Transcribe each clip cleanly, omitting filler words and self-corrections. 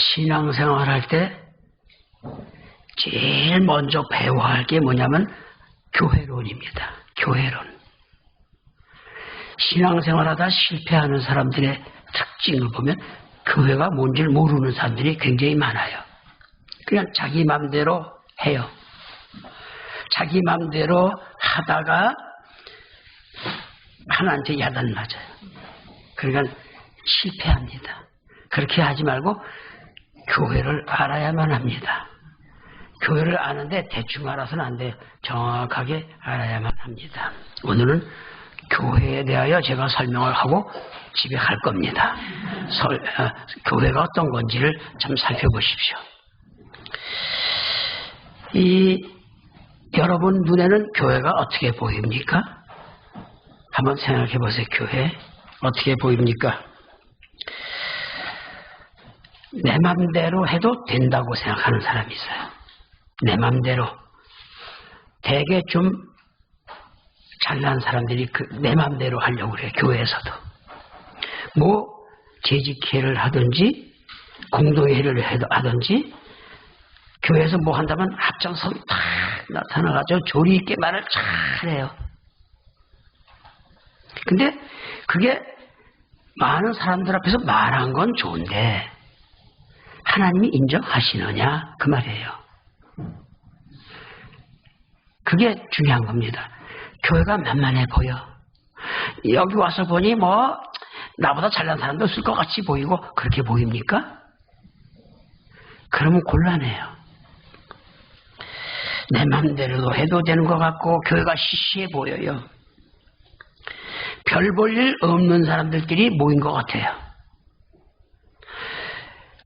신앙생활 할 때 제일 먼저 배워야 할 게 뭐냐면 교회론입니다. 교회론. 신앙생활 하다 실패하는 사람들의 특징을 보면 교회가 뭔지를 모르는 사람들이 굉장히 많아요. 그냥 자기 마음대로 해요. 자기 마음대로 하다가 하나한테 야단 맞아요. 그러니까 실패합니다. 그렇게 하지 말고 교회를 알아야만 합니다. 교회를 아는데 대충 알아서는 안 돼요. 정확하게 알아야만 합니다. 오늘은 교회에 대하여 제가 설명을 하고 집에 갈 겁니다. 교회가 어떤 건지를 좀 살펴보십시오. 여러분 눈에는 교회가 어떻게 보입니까? 한번 생각해 보세요. 교회 어떻게 보입니까? 내 맘대로 해도 된다고 생각하는 사람이 있어요. 내 맘대로. 되게 좀 잘난 사람들이 내 맘대로 하려고 그래요. 교회에서도. 뭐 재직회를 하든지 공동회를 하든지 교회에서 뭐 한다면 앞장서 탁 나타나가지고 조리 있게 말을 잘해요. 근데 그게 많은 사람들 앞에서 말한 건 좋은데 하나님이 인정하시느냐 그 말이에요. 그게 중요한 겁니다. 교회가 만만해 보여. 여기 와서 보니 뭐 나보다 잘난 사람도 없을 것 같이 보이고 그렇게 보입니까? 그러면 곤란해요. 내 맘대로 해도 되는 것 같고 교회가 시시해 보여요. 별 볼 일 없는 사람들끼리 모인 것 같아요.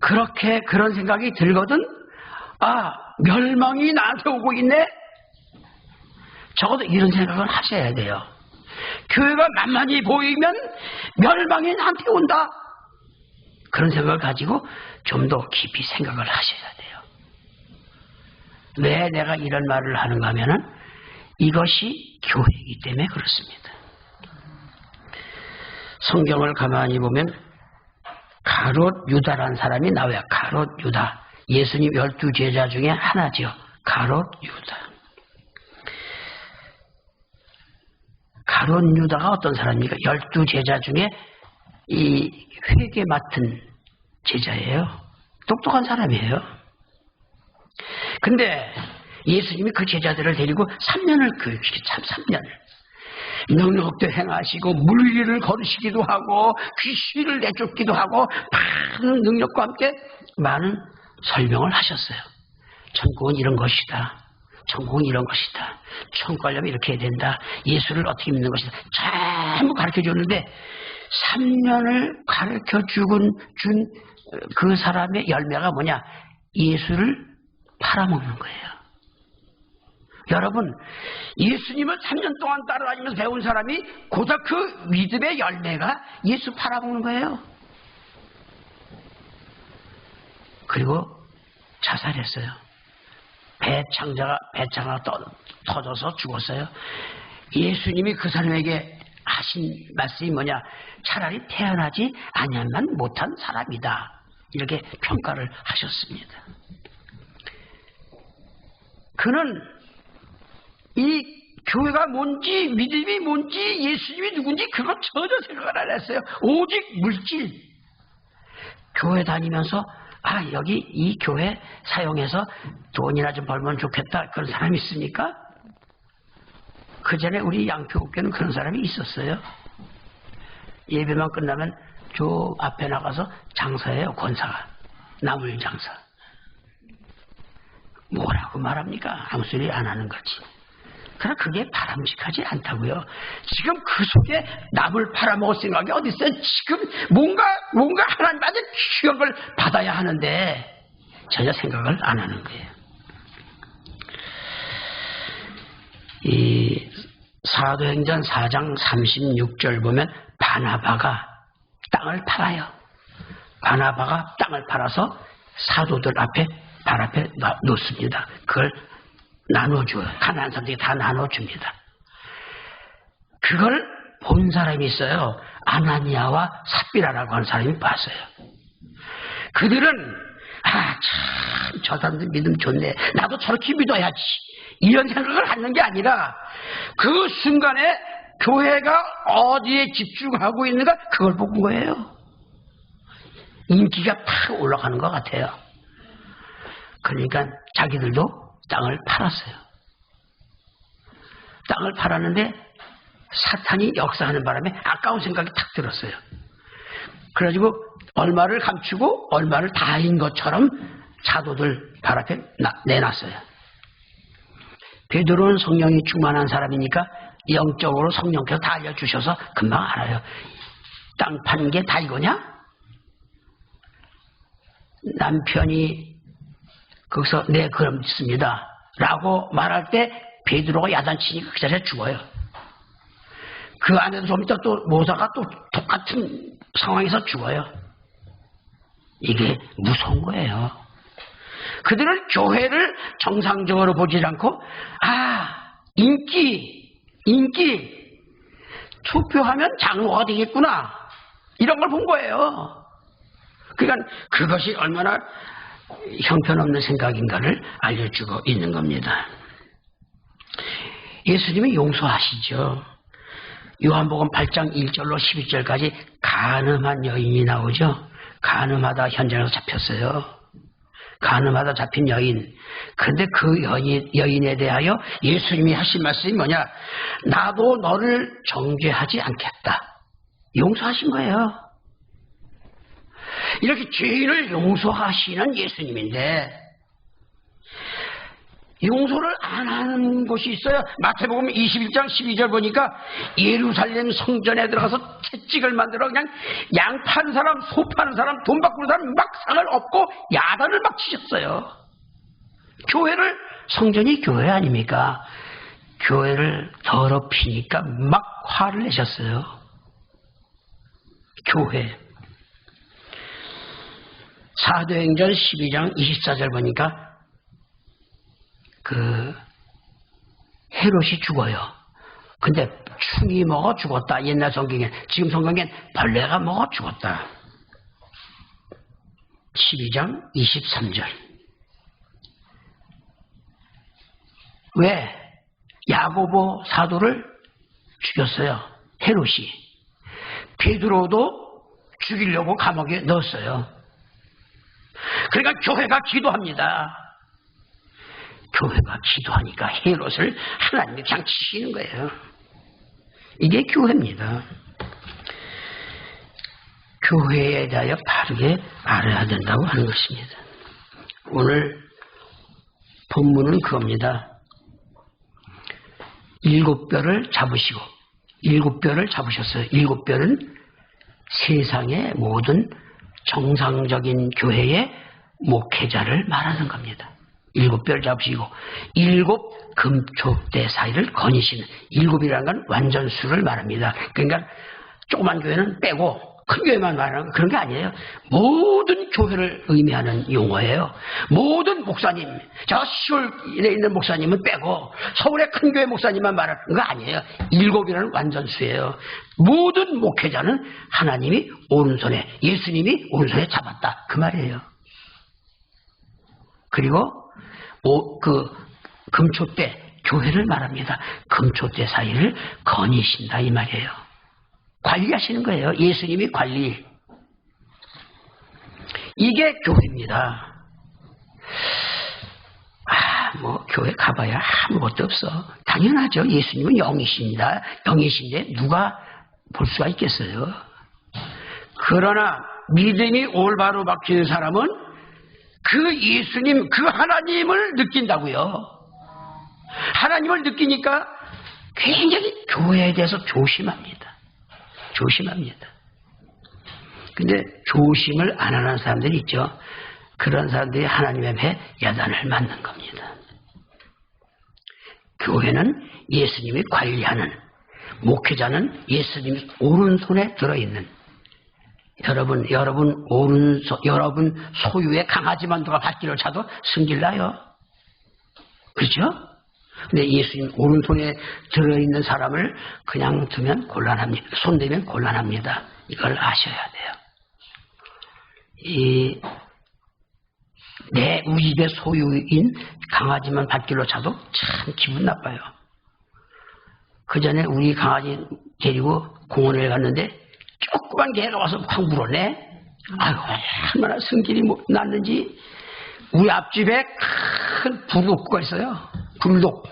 그렇게 그런 생각이 들거든. 아, 멸망이 나한테 오고 있네. 적어도 이런 생각을 하셔야 돼요. 교회가 만만히 보이면 멸망이 나한테 온다. 그런 생각을 가지고 좀 더 깊이 생각을 하셔야 돼요. 왜 내가 이런 말을 하는가 하면은 이것이 교회이기 때문에 그렇습니다. 성경을 가만히 보면 가롯 유다라는 사람이 나와요. 가롯 유다. 예수님 12제자 중에 하나죠. 가롯 유다. 가롯 유다가 어떤 사람입니까? 12제자 중에 이 회계 맡은 제자예요. 똑똑한 사람이에요. 근데 예수님이 그 제자들을 데리고 3년을 교육시키죠. 참 3년을. 능력도 행하시고 물리를 걸으시기도 하고 귀신을 내쫓기도 하고 많은 능력과 함께 많은 설명을 하셨어요. 천국은 이런 것이다. 천국은 이런 것이다. 천국 가려면 이렇게 해야 된다. 예수를 어떻게 믿는 것이다. 전부 가르쳐줬는데 3년을 가르쳐준 그 사람의 열매가 뭐냐? 예수를 팔아먹는 거예요. 여러분, 예수님을 3년 동안 따라다니면서 배운 사람이 고작 그 믿음의 열매가 예수 팔아먹는 거예요. 그리고 자살했어요. 배창자가 터져서 죽었어요. 예수님이 그 사람에게 하신 말씀이 뭐냐? 차라리 태어나지 아니하면 못한 사람이다. 이렇게 평가를 하셨습니다. 그는 이 교회가 뭔지 믿음이 뭔지 예수님이 누군지 그거 전혀 생각을 안 했어요. 오직 물질. 교회 다니면서 여기 이 교회 사용해서 돈이나 좀 벌면 좋겠다. 그런 사람이 있습니까? 그 전에 우리 양표국교는 그런 사람이 있었어요. 예배만 끝나면 저 앞에 나가서 장사해요. 권사가. 나물 장사. 뭐라고 말합니까? 아무 소리 안 하는 거지. 그러나 그게 바람직하지 않다고요. 지금 그 속에 남을 팔아먹을 생각이 어디 있어요? 지금 뭔가 하나님한테 귀한 걸 받아야 하는데 전혀 생각을 안 하는 거예요. 이 사도행전 4장 36절 보면 바나바가 땅을 팔아요. 바나바가 땅을 팔아서 사도들 앞에 발 앞에 놓습니다. 그걸 나눠줘요. 가난한 사람들이 다 나눠줍니다. 그걸 본 사람이 있어요. 아나니아와 삽비라라고 하는 사람이 봤어요. 그들은 참, 저 사람들 믿음 좋네. 나도 저렇게 믿어야지. 이런 생각을 하는 게 아니라 그 순간에 교회가 어디에 집중하고 있는가 그걸 본 거예요. 인기가 팍 올라가는 것 같아요. 그러니까 자기들도 땅을 팔았어요. 땅을 팔았는데 사탄이 역사하는 바람에 아까운 생각이 탁 들었어요. 그래가지고 얼마를 감추고 얼마를 다인 것처럼 사도들 발 앞에 내놨어요. 베드로는 성령이 충만한 사람이니까 영적으로 성령께서 다 알려주셔서 금방 알아요. 땅 판 게 다 이거냐? 남편이 거기서 네 그렇습니다 라고 말할 때 베드로가 야단치니까 그 자리에 죽어요. 그 안에서 좀 이따 또 모사가 또 똑같은 상황에서 죽어요. 이게 무서운 거예요. 그들은 교회를 정상적으로 보지 않고 인기 투표하면 장로가 되겠구나 이런 걸 본 거예요. 그러니까 그것이 얼마나 형편없는 생각인가를 알려주고 있는 겁니다. 예수님이 용서하시죠. 요한복음 8장 1절로 11절까지 간음한 여인이 나오죠. 간음하다 현장에서 잡혔어요. 간음하다 잡힌 여인. 그런데 그 여인에 대하여 예수님이 하신 말씀이 뭐냐? 나도 너를 정죄하지 않겠다. 용서하신 거예요. 이렇게 죄인을 용서하시는 예수님인데 용서를 안 하는 곳이 있어요. 마태복음 21장 12절 보니까 예루살렘 성전에 들어가서 채찍을 만들어 그냥 양 파는 사람, 소 파는 사람, 돈 바꾸는 사람 막 상을 엎고 야단을 막 치셨어요. 교회를, 성전이 교회 아닙니까? 교회를 더럽히니까 막 화를 내셨어요. 교회. 사도행전 12장 24절 보니까 헤롯이 죽어요. 근데 충이 먹어 죽었다. 옛날 성경에. 지금 성경엔 벌레가 먹어 죽었다. 12장 23절. 왜? 야고보 사도를 죽였어요. 헤롯이. 베드로도 죽이려고 감옥에 넣었어요. 그러니까 교회가 기도합니다. 교회가 기도하니까 헤롯을 하나님이 그냥 치시는 거예요. 이게 교회입니다. 교회에 대하여 바르게 알아야 된다고 하는 것입니다. 오늘 본문은 그겁니다. 7뼈를 잡으시고 7뼈를 잡으셨어요. 7뼈는 세상의 모든 정상적인 교회의 목회자를 말하는 겁니다. 7뼈를 잡으시고 7 금초대 사이를 거니시는 7이라는 건 완전수를 말합니다. 그러니까 조그만 교회는 빼고 큰 교회만 말하는 그런 게 아니에요. 모든 교회를 의미하는 용어예요. 모든 목사님, 저 시골에 있는 목사님은 빼고 서울의 큰 교회 목사님만 말하는 거 아니에요. 7이라는 완전수예요. 모든 목회자는 하나님이 오른손에, 예수님이 오른손에 잡았다 그 말이에요. 그리고 금초대 교회를 말합니다. 금초대 사이를 거니신다 이 말이에요. 관리하시는 거예요. 예수님이 관리. 이게 교회입니다. 교회 가봐야 아무것도 없어. 당연하죠. 예수님은 영이십니다. 영이신데 누가 볼 수가 있겠어요. 그러나 믿음이 올바로 박히는 사람은 그 예수님, 그 하나님을 느낀다고요. 하나님을 느끼니까 굉장히 교회에 대해서 조심합니다. 조심합니다. 근데 조심을 안 하는 사람들이 있죠. 그런 사람들이 하나님의 배 야단을 맞는 겁니다. 교회는 예수님이 관리하는, 목회자는 예수님 오른손에 들어있는, 여러분 소유의 강아지만 누가 발길을 차도 승질나요. 그렇죠? 근데 예수님 오른손에 들어있는 사람을 그냥 두면 곤란합니다. 손대면 곤란합니다. 이걸 아셔야 돼요. 이 우리 집의 소유인 강아지만 발길로 차도 참 기분 나빠요. 그 전에 우리 강아지 데리고 공원에 갔는데 조그만 개가 와서 확 물었네. 아이고, 얼마나 성질이 났는지. 우리 앞집에 큰 불독구가 있어요. 불독.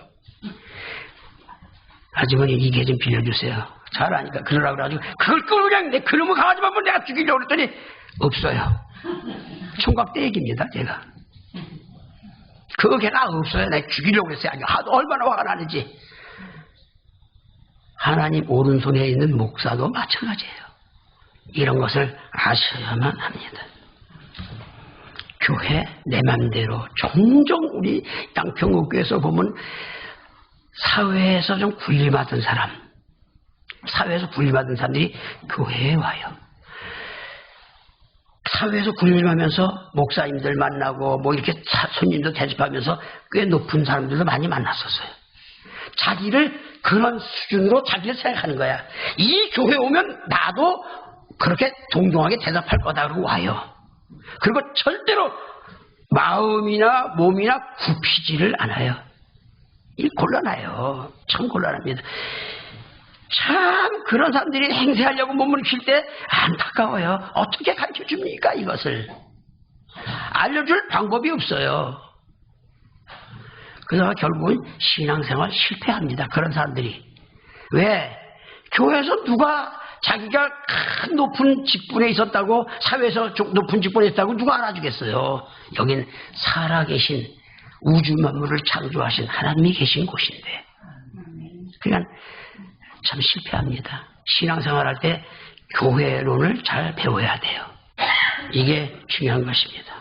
아주머니 이 개 좀 빌려주세요. 잘하니까 그러라고 그래가지고 그걸 끌고 그냥 내 그놈의 강아지만 보면 내가 죽이려고 그랬더니 없어요. 총각 떼기입니다 제가. 그 개가 없어요. 내가 죽이려고 그랬어요. 얼마나 화가 나는지. 하나님 오른손에 있는 목사도 마찬가지예요. 이런 것을 아셔야만 합니다. 교회 내 맘대로 종종 우리 양평구교에서 보면 사회에서 좀 굴림받은 사람, 사회에서 굴림받은 사람들이 교회에 와요. 사회에서 굴림하면서 목사님들 만나고 뭐 이렇게 손님도 대접하면서 꽤 높은 사람들도 많이 만났었어요. 자기를 그런 수준으로 자기를 생각하는 거야. 이 교회 오면 나도 그렇게 동등하게 대답할 거다 그러고 와요. 그리고 절대로 마음이나 몸이나 굽히지를 않아요. 이 곤란해요. 참 곤란합니다. 참 그런 사람들이 행세하려고 몸을 킬 때 안타까워요. 어떻게 가르쳐줍니까 이것을. 알려줄 방법이 없어요. 그래서 결국은 신앙생활 실패합니다. 그런 사람들이. 왜? 교회에서 누가 자기가 큰 높은 직분에 있었다고, 사회에서 높은 직분에 있었다고 누가 알아주겠어요. 여긴 살아계신 우주 만물을 창조하신 하나님이 계신 곳인데. 그러니까 참 실패합니다. 신앙생활 할 때 교회론을 잘 배워야 돼요. 이게 중요한 것입니다.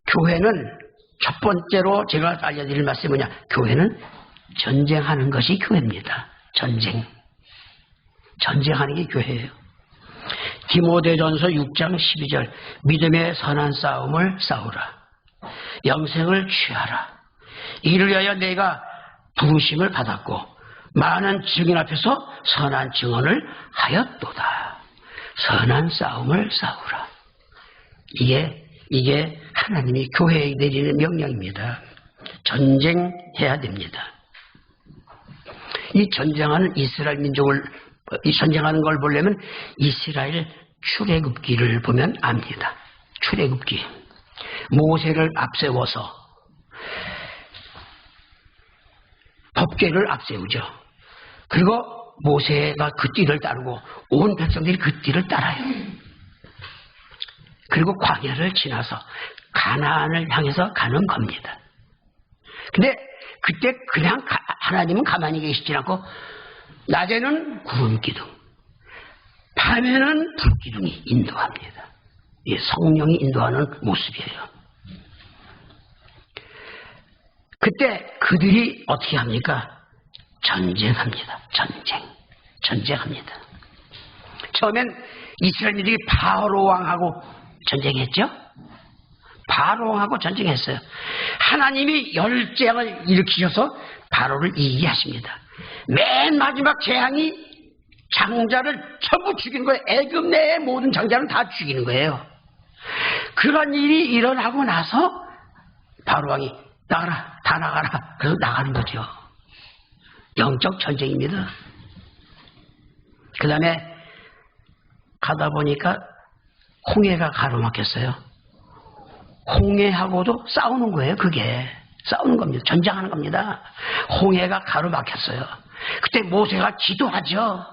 교회는 첫 번째로 제가 알려드릴 말씀이 뭐냐. 교회는 전쟁하는 것이 교회입니다. 전쟁하는 게 교회예요. 디모데전서 6장 12절 믿음의 선한 싸움을 싸우라. 영생을 취하라. 이를 위하여 내가 부르심을 받았고 많은 증인 앞에서 선한 증언을 하였도다. 선한 싸움을 싸우라. 이게 하나님이 교회에 내리는 명령입니다. 전쟁해야 됩니다. 이 전쟁하는 이스라엘 민족을, 이 전쟁하는 걸 보려면 이스라엘 출애굽기를 보면 압니다. 출애굽기. 모세를 앞세워서 법궤를 앞세우죠. 그리고 모세가 그 띠를 따르고 온 백성들이 그 띠를 따라요. 그리고 광야를 지나서 가나안을 향해서 가는 겁니다. 근데 그때 그냥 하나님은 가만히 계시지 않고 낮에는 구름 기둥, 밤에는 불 기둥이 인도합니다. 이게 성령이 인도하는 모습이에요. 그때 그들이 어떻게 합니까? 전쟁합니다. 전쟁합니다. 처음엔 이스라엘들이 바로 왕하고 전쟁했죠? 바로 왕하고 전쟁했어요. 하나님이 열재앙을 일으키셔서 바로를 이기게 하십니다. 맨 마지막 재앙이 장자를 전부 죽이는 거예요. 애굽 내의 모든 장자는 다 죽이는 거예요. 그런 일이 일어나고 나서 바로 왕이 나가라, 다 나가라. 그래서 나가는 거죠. 영적 전쟁입니다. 그 다음에 가다 보니까 홍해가 가로막혔어요. 홍해하고도 싸우는 거예요. 그게 싸우는 겁니다. 전쟁하는 겁니다. 홍해가 가로막혔어요. 그때 모세가 기도하죠.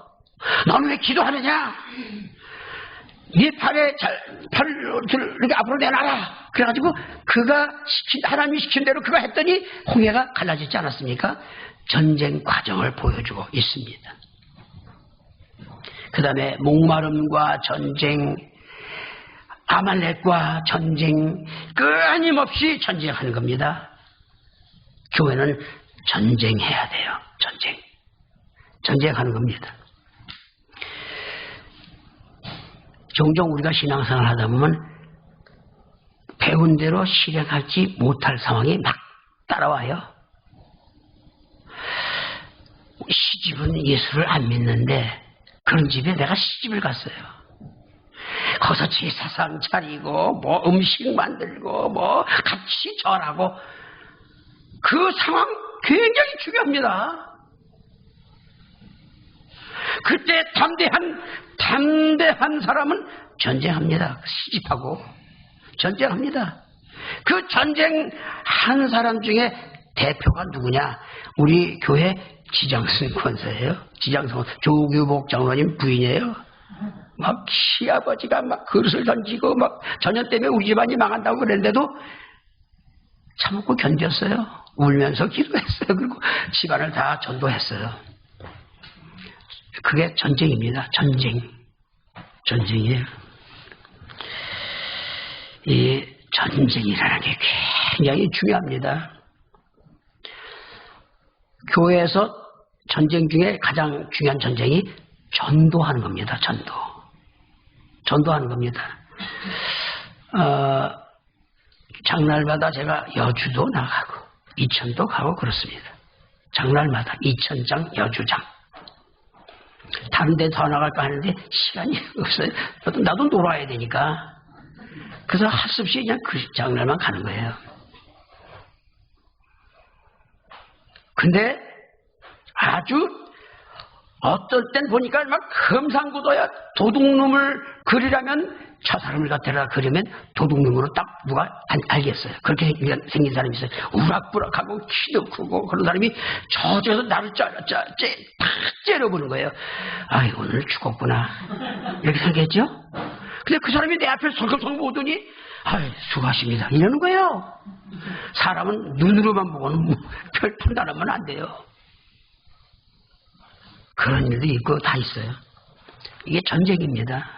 너는 왜 기도하느냐? 네 팔을 이렇게 앞으로 내놔라. 그래가지고 하나님이 시킨 대로 그거 했더니 홍해가 갈라지지 않았습니까? 전쟁 과정을 보여주고 있습니다. 그 다음에 목마름과 전쟁, 아말렉과 전쟁, 끊임없이 전쟁하는 겁니다. 교회는 전쟁해야 돼요. 전쟁하는 겁니다. 종종 우리가 신앙생활 하다 보면 배운 대로 실행하지 못할 상황이 막 따라와요. 시집은 예수를 안 믿는데 그런 집에 내가 시집을 갔어요. 거기서 제사상 차리고 뭐 음식 만들고 뭐 같이 절하고 그 상황 굉장히 중요합니다. 그때 담대한 사람은 전쟁합니다. 시집하고 전쟁합니다. 그 전쟁한 사람 중에 대표가 누구냐? 우리 교회 지장승 권사예요. 지장승 조규복 장로님 부인이에요. 막 시아버지가 막 그릇을 던지고 막 전염 때문에 우리 집안이 망한다고 그랬는데도 참고 견뎠어요. 울면서 기도했어요. 그리고 집안을 다 전도했어요. 그게 전쟁입니다. 전쟁이에요. 이 전쟁이라는 게 굉장히 중요합니다. 교회에서 전쟁 중에 가장 중요한 전쟁이 전도하는 겁니다. 전도하는 겁니다. 장날마다 제가 여주도 나가고 이천도 가고 그렇습니다. 장날마다 이천장 여주장. 다른 데 더 나갈까 하는데 시간이 없어요. 나도 놀아야 되니까. 그래서 할 수 없이 그냥 그 장날만 가는 거예요. 근데 아주 어떨 땐 보니까 막 금상구도야. 도둑놈을 그리려면 저 사람을 갖다가 그리면 도둑놈으로 딱 누가 알겠어요. 그렇게 생긴 사람이 있어요. 우락부락하고 키도 크고 그런 사람이 저쪽에서 나를 딱 째려보는 거예요. 아이 오늘 죽었구나 이렇게 생겼죠. 근데 그 사람이 내 앞에 설렁설렁 오더니 아이 수고하십니다 이러는 거예요. 사람은 눈으로만 보고는 별 판단하면 안 돼요. 그런 일도 있고 다 있어요. 이게 전쟁입니다.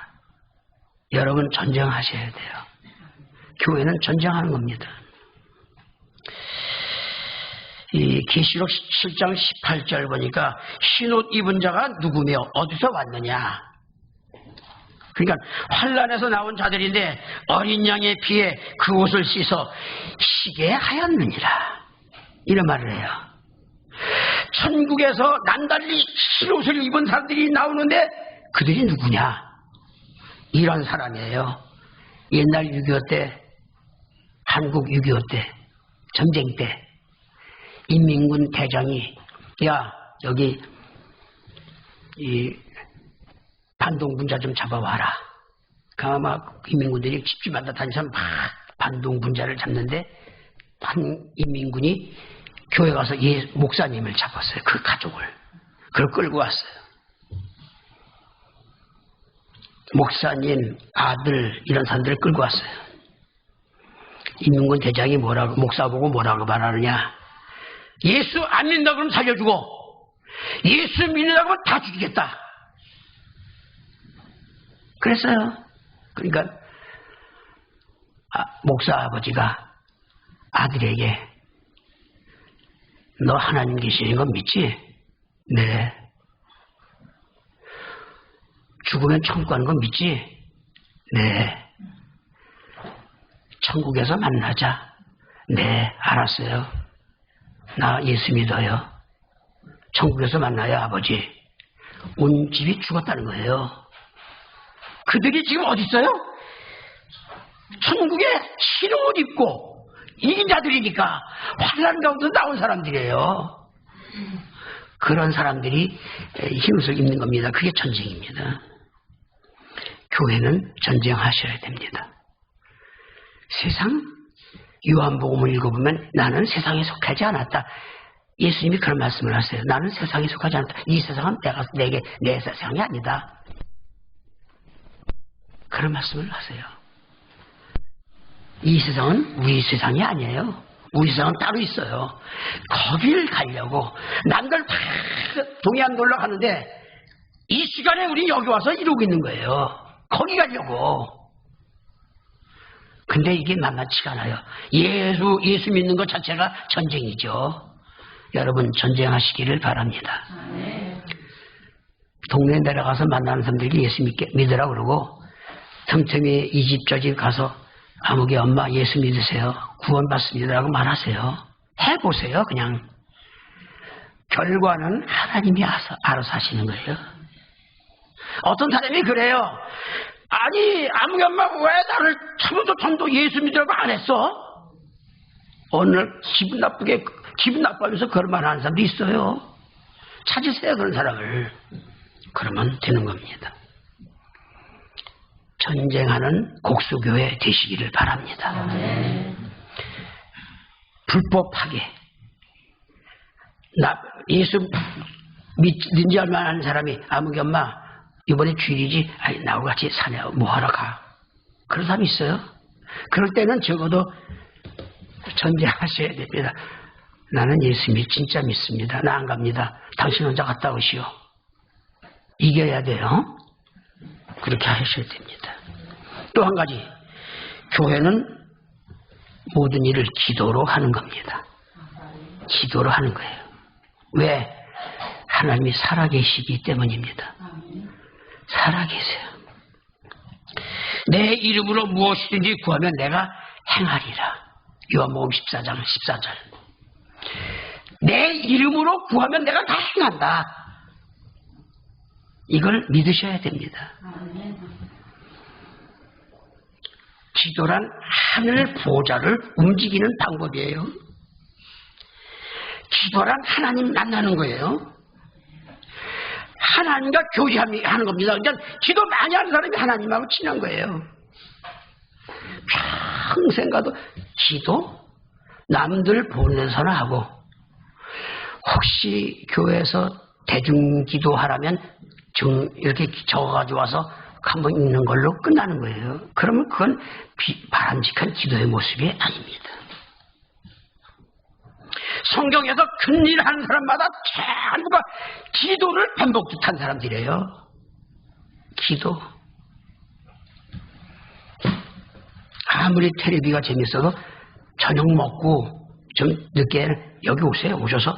여러분 전쟁하셔야 돼요. 교회는 전쟁하는 겁니다. 이 계시록 7장 18절 보니까 흰옷 입은 자가 누구며 어디서 왔느냐. 그러니까 환란에서 나온 자들인데 어린 양의 피에 그 옷을 씻어 희게 하였느니라. 이런 말을 해요. 천국에서 난달리 흰옷을 입은 사람들이 나오는데 그들이 누구냐? 이런 사람이에요. 옛날 6.25 때, 한국 6.25 때, 전쟁 때 인민군 대장이 야 여기 이 반동분자 좀 잡아와라. 아마 인민군들이 집집마다 다니면서 막 반동분자를 잡는데 한 인민군이 교회 가서 목사님을 잡았어요. 그 가족을. 그걸 끌고 왔어요. 목사님, 아들 이런 사람들을 끌고 왔어요. 인민군 대장이 목사 보고 뭐라고 말하느냐. 예수 안 믿는다 그러면 살려주고 예수 믿는다 그러면 다 죽이겠다. 그랬어요. 그러니까 목사 아버지가 아들에게 너 하나님 계시는 건 믿지? 네. 죽으면 천국 가는 건 믿지? 네. 천국에서 만나자. 네, 알았어요. 나 예수 믿어요. 천국에서 만나요, 아버지. 온 집이 죽었다는 거예요. 그들이 지금 어디 있어요? 천국에 흰 옷 입고 이긴 자들이니까 환난 가운데 나온 사람들이에요. 그런 사람들이 흰 옷을 입는 겁니다. 그게 전쟁입니다. 교회는 전쟁하셔야 됩니다. 세상 요한복음을 읽어보면 나는 세상에 속하지 않았다. 예수님이 그런 말씀을 하세요. 나는 세상에 속하지 않았다. 이 세상은 내 세상이 아니다. 그런 말씀을 하세요. 이 세상은 우리 세상이 아니에요. 우리 세상은 따로 있어요. 거기를 가려고 남들 다 동해안 놀러 가는데 이 시간에 우리 여기 와서 이러고 있는 거예요. 거기 가려고. 근데 이게 만만치가 않아요. 예수 믿는 것 자체가 전쟁이죠. 여러분 전쟁하시기를 바랍니다. 동네에 내려가서 만나는 사람들이 예수 믿으라 그러고 틈틈이 이 집 저 집 가서 아무개 엄마 예수 믿으세요. 구원받습니다라고 말하세요. 해보세요. 그냥. 결과는 하나님이 알아서 하시는 거예요. 어떤 사람이 그래요. 아니, 아무개 엄마 왜 나를 참으도 전도 예수 믿으라고 안 했어? 오늘 기분 나빠하면서 그런 말 하는 사람도 있어요. 찾으세요, 그런 사람을. 그러면 되는 겁니다. 전쟁하는 곡수교회 되시기를 바랍니다. 불법하게 예수 믿는지 얼마 안 하는 사람이 아무개 엄마 이번에 주일이지, 아니 나하고 같이 사냐, 뭐하러 가, 그런 사람이 있어요. 그럴 때는 적어도 전제하셔야 됩니다. 나는 예수 진짜 믿습니다. 나 안 갑니다. 당신 혼자 갔다 오시오. 이겨야 돼요. 그렇게 하셔야 됩니다. 또 한 가지, 교회는 모든 일을 기도로 하는 겁니다. 기도로 하는 거예요. 왜? 하나님이 살아계시기 때문입니다. 살아계세요. 내 이름으로 무엇이든지 구하면 내가 행하리라. 요한복음 14장 14절. 내 이름으로 구하면 내가 다 행한다. 이걸 믿으셔야 됩니다. 기도란 하늘 보좌를 움직이는 방법이에요. 기도란 하나님 만나는 거예요. 하나님과 교제하는 겁니다. 그러니까 기도 많이 하는 사람이 하나님하고 친한 거예요. 평생 가도 기도 남들 보내서나 하고, 혹시 교회에서 대중기도하라면 이렇게 적어가지고 와서 한번 읽는 걸로 끝나는 거예요. 그러면 그건 바람직한 기도의 모습이 아닙니다. 성경에서 큰일 하는 사람마다 전부가 기도를 반복한 사람들이에요. 기도. 아무리 텔레비가 재밌어도 저녁 먹고 좀 늦게 여기 오세요. 오셔서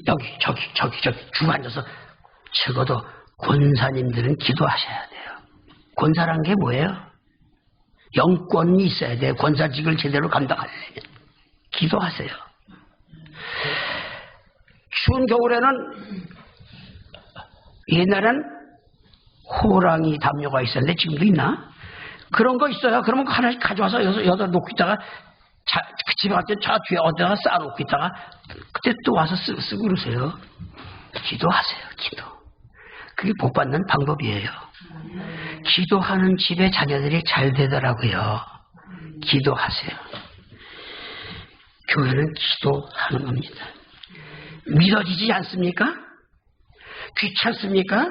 여기 저기 쭉 앉아서, 적어도 권사님들은 기도하셔야 돼요. 권사란 게 뭐예요? 영권이 있어야 돼요. 권사직을 제대로 감당하려면 기도하세요. 추운 겨울에는, 옛날엔 호랑이 담요가 있었는데 지금도 있나? 그런 거 있어요. 그러면 하나씩 가져와서 여기다 놓고 있다가 집에 갈 때 저 뒤에 어디다가 쌓아놓고 있다가 그때 또 와서 쓰고 그러세요. 기도하세요. 기도. 그게 복받는 방법이에요. 기도하는 집에 자녀들이 잘 되더라고요. 기도하세요. 교회는 기도하는 겁니다. 믿어지지 않습니까? 귀찮습니까?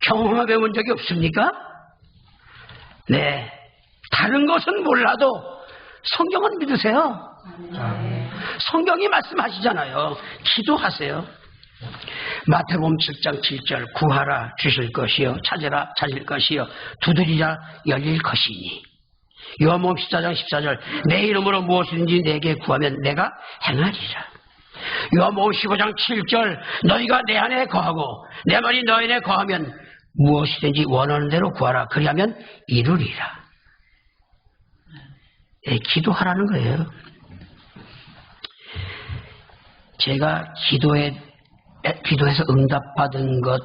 경험해 본 적이 없습니까? 네. 다른 것은 몰라도 성경은 믿으세요. 성경이 말씀하시잖아요. 기도하세요. 마태복음 7장 7절, 구하라 주실 것이요, 찾으라 찾을 것이요, 두드리라 열릴 것이니. 요한복음 14장 14절, 내 이름으로 무엇이든지 내게 구하면 내가 행하리라. 요한복음 15장 7절, 너희가 내 안에 거하고 내 말이 너희 안에 거하면 무엇이든지 원하는 대로 구하라. 그리하면 이루리라. 네, 기도하라는 거예요. 제가 기도해서 응답받은 것,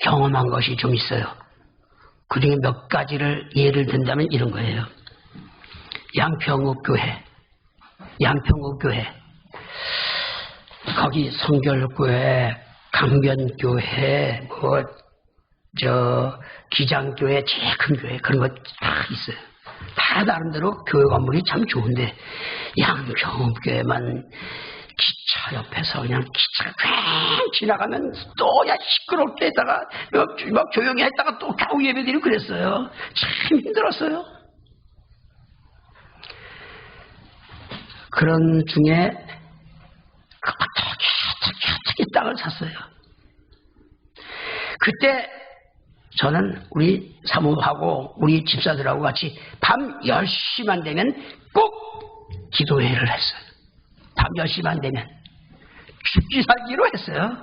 경험한 것이 좀 있어요. 그 중에 몇 가지를 예를 든다면 이런 거예요. 양평읍교회, 거기 성결교회, 강변교회, 기장교회, 제일 큰 교회, 그런 거 다 있어요. 다 나름대로 교회 건물이 참 좋은데, 양평교회만 기차 옆에서 그냥 기차가 쫙 지나가면 또 그냥 시끄러울 때다가 막 조용히 했다가 또 겨우 예배드리고 그랬어요. 참 힘들었어요. 그런 중에 어떻게 땅을 샀어요. 그때 저는 우리 사모하고 우리 집사들하고 같이 밤 10시만 되면 꼭 기도회를 했어요. 밤 10시만 되면 죽기 살기로 했어요.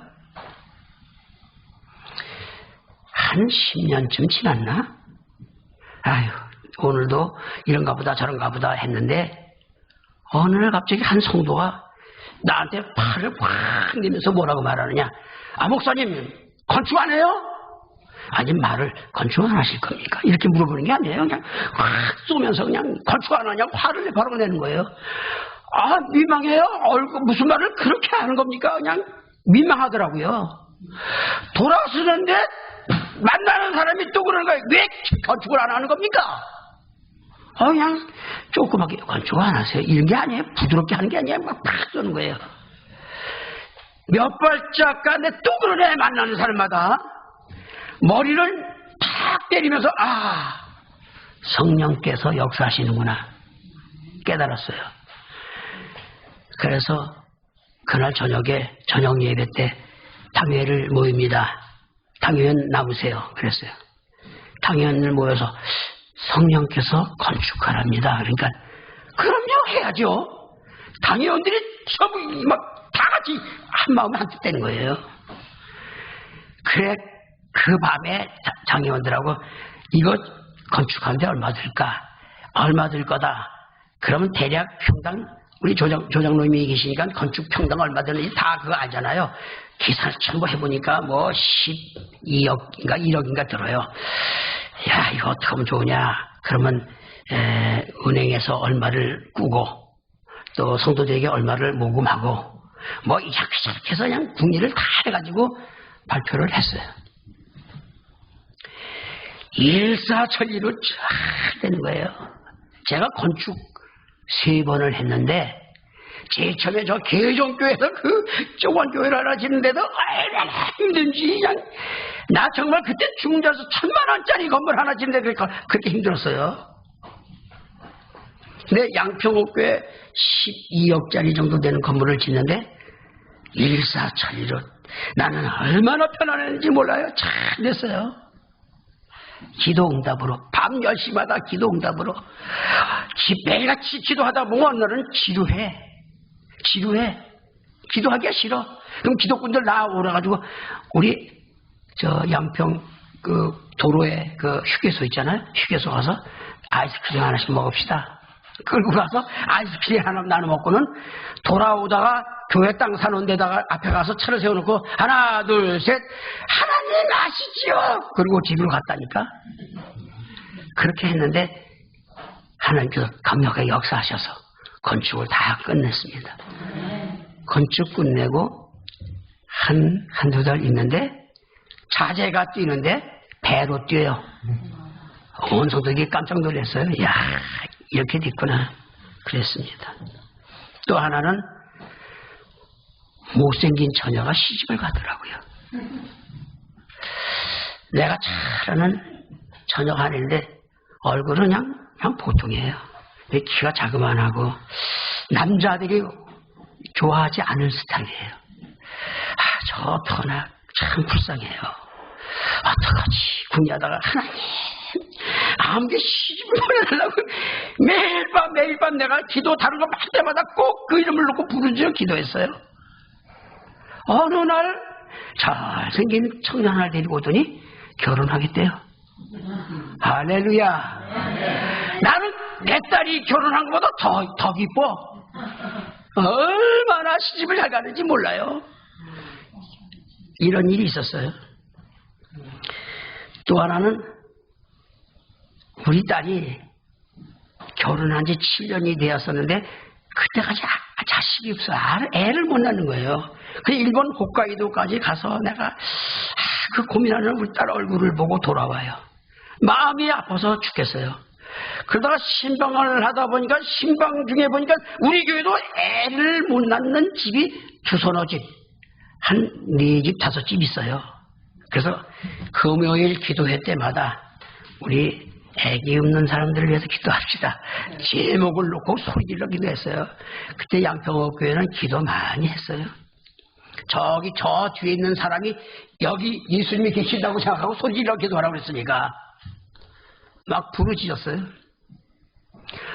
한 10년쯤 지났나? 아유, 오늘도 이런가 보다 저런가 보다 했는데, 어느 날 갑자기 한 성도가 나한테 팔을 확 내면서 뭐라고 말하느냐. 아, 목사님 건축 안 해요? 아니 말을 건축 안 하실 겁니까? 이렇게 물어보는 게 아니에요. 그냥 확 쏘면서 그냥 건축 안 하냐고 화를 바로 내는 거예요. 아, 민망해요. 무슨 말을 그렇게 하는 겁니까? 그냥 민망하더라고요. 돌아서는데 만나는 사람이 또 그러는 거예요. 왜 건축을 안 하는 겁니까? 그냥 조그맣게 건축을 안 하세요. 이런 게 아니에요. 부드럽게 하는 게 아니에요. 막 팍 쏘는 거예요. 몇 발짝 가는데 또 그러네. 만나는 사람마다 머리를 탁 때리면서 성령께서 역사하시는구나 깨달았어요. 그래서 그날 저녁에 저녁 예배 때 당회를 모입니다. 당회원 남으세요. 그랬어요. 당회원을 모여서 성령께서 건축하랍니다. 그러니까 그럼요 해야죠. 당회원들이 전부 막 다 같이 한 마음에 한뜻 되는 거예요. 그래 그 밤에 당회원들하고 이거 건축하는데 얼마 들까? 얼마 들 거다. 그러면 대략 평당 우리 조장로님이 계시니까 건축 평당 얼마 드는지 다 그거 알잖아요. 계산을 전부 해보니까 뭐 12억인가 1억인가 들어요. 야 이거 어떻게 하면 좋으냐. 그러면 은행에서 얼마를 꾸고 또 성도들에게 얼마를 모금하고 뭐 이렇게 해서 그냥 궁리를 다 해가지고 발표를 했어요. 일사천리로 쫙 되는 거예요. 제가 건축 3번을 했는데 제일 처음에 저 개정교회에서 그 조그만 교회를 하나 짓는데도 얼마나 힘든지 그냥 나 정말 그때 중자서 1000만 원짜리 건물 하나 짓는데 그렇게 힘들었어요. 근데 양평옥교회 12억짜리 정도 되는 건물을 짓는데 일사천리로 나는 얼마나 편안했는지 몰라요. 잘 됐어요. 기도응답으로 밤 10시마다 기도응답으로 매일같이 기도하다 보면 오늘은 지루해 기도하기가 싫어. 그럼 기독군들 나오라가지고 우리 저 양평 그 도로에 그 휴게소 있잖아요. 휴게소 가서 아이스크림 하나씩 먹읍시다. 끌고 가서 아이스크림 하나 나눠 먹고는 돌아오다가 교회 땅 사는 데다가 앞에 가서 차를 세워놓고 하나 둘 셋 하나님 아시지요. 그리고 집으로 갔다니까. 그렇게 했는데 하나님께서 강력하게 역사하셔서 건축을 다 끝냈습니다. 건축 끝내고 한두 달 있는데 자재가 뛰는데 배로 뛰어요. 온 성도들이 깜짝 놀랐어요. 야 이렇게 됐구나 그랬습니다. 또 하나는 못생긴 처녀가 시집을 가더라고요. 내가 잘 아는 처녀가 하는데 얼굴은 그냥 보통이에요. 키가 자그만하고 남자들이 좋아하지 않을 스타일이에요. 저 터나 참 불쌍해요. 어떡하지 궁리하다가 하나님 아무게 시집을 보내달라고 매일 밤 내가 기도 다른 거 할 때마다 꼭 그 이름을 놓고 부르짖어 기도했어요. 어느 날 잘생긴 청년 하나 데리고 오더니 결혼하겠대요. 할렐루야. 나는 내 딸이 결혼한 것보다 더 기뻐. 얼마나 시집을 잘 가는지 몰라요. 이런 일이 있었어요. 또 하나는 우리 딸이 결혼한 지 7년이 되었었는데 그때까지 자식이 없어. 애를 못 낳는 거예요. 그 일본 홋카이도까지 가서 내가 그 고민하는 우리 딸 얼굴을 보고 돌아와요. 마음이 아파서 죽겠어요. 그러다가 신방을 하다 보니까 신방 중에 보니까 우리 교회도 애를 못 낳는 집이 두서너 집, 한 4집, 5집 있어요. 그래서 금요일 기도회 때마다 우리 애기 없는 사람들을 위해서 기도합시다. 제목을 놓고 소리질러 기도했어요. 그때 양평옥 교회는 기도 많이 했어요. 저기 저 뒤에 있는 사람이 여기 예수님이 계신다고 생각하고 소리질러 기도하라고 그랬으니까 막 부르짖었어요.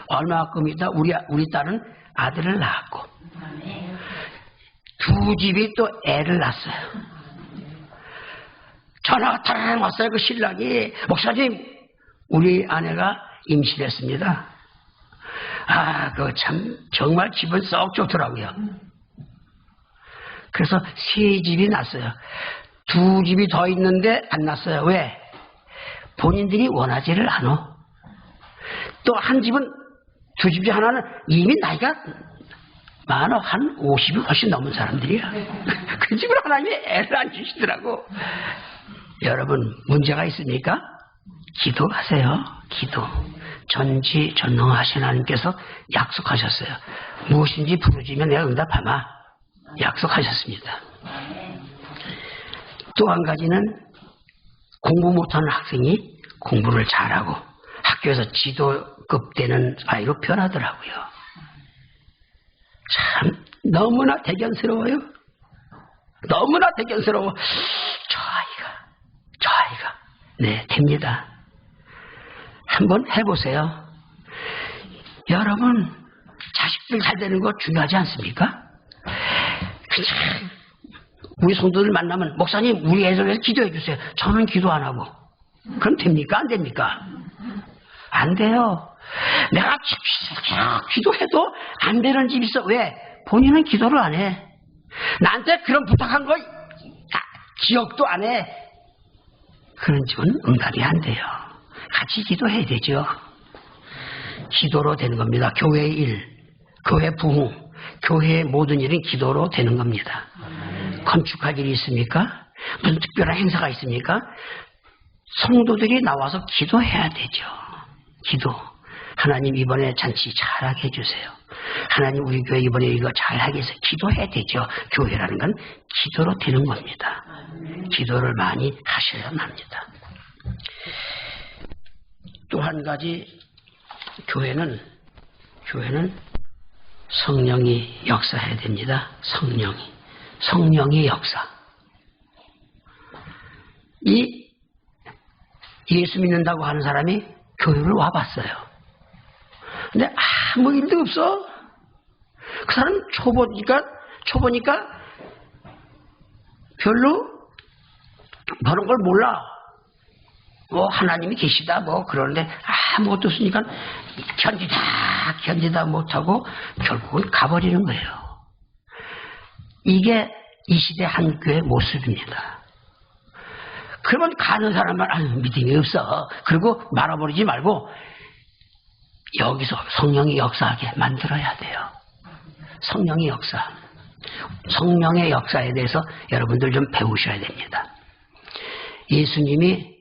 얼마큼 있다 우리 딸은 아들을 낳았고 2집이 또 애를 낳았어요. 전화가 타랑 왔어요. 그 신랑이 목사님 우리 아내가 임신했습니다. 그거 참 정말 기분 썩 좋더라고요. 그래서 3집이 났어요. 2집이 더 있는데 안 났어요. 왜? 본인들이 원하지를 않아. 또 한 집은, 두 집 중 하나는 이미 나이가 많아. 한 50이 훨씬 넘은 사람들이야. 그 집을 하나님이 애를 안 주시더라고. 여러분, 문제가 있습니까? 기도하세요. 기도. 전지전능하신 하나님께서 약속하셨어요. 무엇인지 부르짖으면 내가 응답하마. 약속하셨습니다. 또 한 가지는 공부 못하는 학생이 공부를 잘하고 학교에서 지도급 되는 아이로 변하더라고요. 참 너무나 대견스러워요. 너무나 대견스러워. 저 아이가 네, 됩니다. 한번 해보세요. 여러분, 자식들 잘 되는 거 중요하지 않습니까? 그냥 우리 성도들 만나면 목사님 우리 애들 위해서 기도해 주세요. 저는 기도 안 하고. 그럼 됩니까? 안 됩니까? 안 돼요. 내가 기도해도 안 되는 집이 있어. 왜? 본인은 기도를 안 해. 나한테 그런 부탁한 거 기억도 안 해. 그런 집은 응답이 안 돼요. 같이 기도해야 되죠. 기도로 되는 겁니다. 교회의 일, 교회 부흥, 교회의 모든 일은 기도로 되는 겁니다. 건축할 일이 있습니까? 무슨 특별한 행사가 있습니까? 성도들이 나와서 기도해야 되죠. 기도. 하나님 이번에 잔치 잘하게 해주세요. 하나님 우리 교회 이번에 이거 잘하게 해서 기도해야 되죠. 교회라는 건 기도로 되는 겁니다. 기도를 많이 하셔야만 합니다. 또 한 가지, 교회는 성령이 역사해야 됩니다. 성령의 역사. 이 예수 믿는다고 하는 사람이 교회를 와봤어요. 근데 아무 일도 없어. 그 사람 초보니까 별로 그런 걸 몰라. 뭐 하나님이 계시다 뭐 그러는데 아무것도 없으니까 견디다 못하고 결국은 가버리는 거예요. 이게 이 시대 한 교회의 모습입니다. 그러면 가는 사람만 믿음이 없어. 그리고 말아버리지 말고 여기서 성령이 역사하게 만들어야 돼요. 성령의 역사. 성령의 역사에 대해서 여러분들 좀 배우셔야 됩니다. 예수님이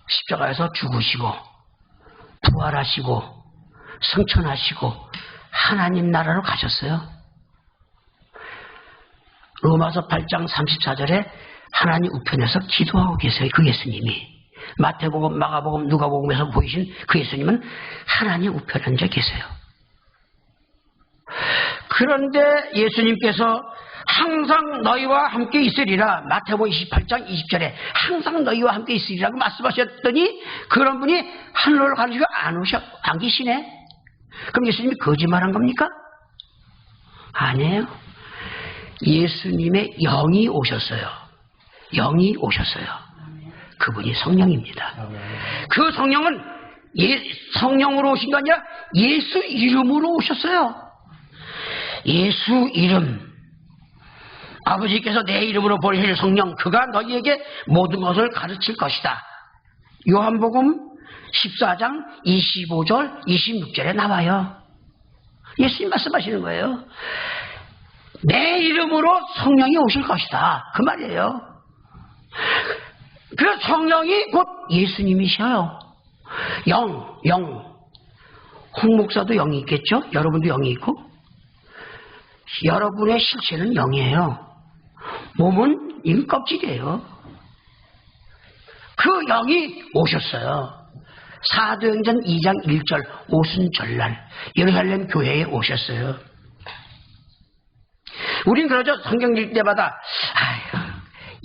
십자가에서 죽으시고 부활하시고 승천하시고 하나님 나라로 가셨어요. 로마서 8장 34절에 하나님 우편에서 기도하고 계세요. 그 예수님이. 마태복음, 마가복음, 누가복음에서 보이신 그 예수님은 하나님 우편에 앉아 계세요. 그런데 예수님께서 항상 너희와 함께 있으리라. 마태복음 28장 20절에 항상 너희와 함께 있으리라고 말씀하셨더니 그런 분이 하늘을 가지고 안 계시네. 그럼 예수님이 거짓말한 겁니까? 아니에요. 예수님의 영이 오셨어요. 영이 오셨어요. 그분이 성령입니다. 그 성령은 성령으로 오신 게 아니라 예수 이름으로 오셨어요. 예수 이름. 아버지께서 내 이름으로 보내실 성령, 그가 너희에게 모든 것을 가르칠 것이다. 요한복음 14장 25절 26절에 나와요. 예수님 말씀하시는 거예요. 내 이름으로 성령이 오실 것이다. 그 말이에요. 그 성령이 곧 예수님이셔요. 영. 홍 목사도 영이 있겠죠? 여러분도 영이 있고. 여러분의 실체는 영이에요. 몸은 이 껍질이에요. 그 영이 오셨어요. 사도행전 2장 1절 오순절날 예루살렘 교회에 오셨어요. 우린 그러죠. 성경 읽을 때마다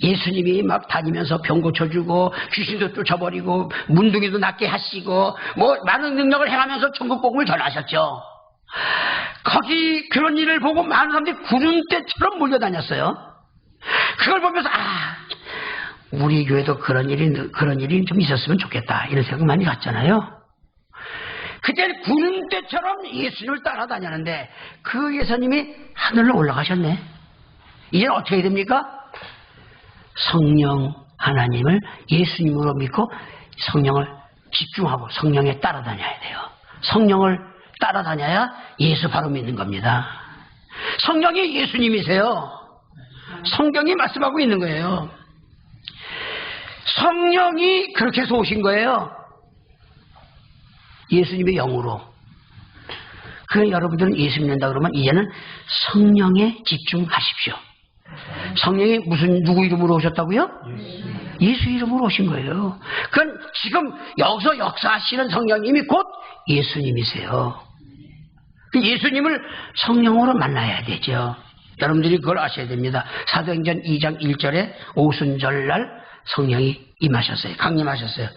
예수님이 막 다니면서 병 고쳐주고 귀신도 쫓아버리고 문둥이도 낫게 하시고 뭐 많은 능력을 행하면서 천국 복음을 전하셨죠. 거기 그런 일을 보고 많은 사람들이 구름대처럼 몰려다녔어요. 그걸 보면서 우리 교회도 그런 일이 좀 있었으면 좋겠다 이런 생각 많이 갔잖아요. 그때는 구름대처럼 예수님을 따라다녔는데 그 예수님이 하늘로 올라가셨네. 이제는 어떻게 됩니까? 성령 하나님을 예수님으로 믿고 성령을 집중하고 성령에 따라다녀야 돼요. 성령을 따라다녀야 예수 바로 믿는 겁니다. 성령이 예수님이세요. 성경이 말씀하고 있는 거예요. 성령이 그렇게 해서 오신 거예요. 예수님의 영으로. 그래서 여러분들은 예수 믿는다 그러면 이제는 성령에 집중하십시오. 성령이 누구 이름으로 오셨다고요? 예수 이름으로 오신 거예요. 그건 지금 여기서 역사하시는 성령님이 곧 예수님이세요. 예수님을 성령으로 만나야 되죠. 여러분들이 그걸 아셔야 됩니다. 사도행전 2장 1절에 오순절날 성령이 임하셨어요. 강림하셨어요.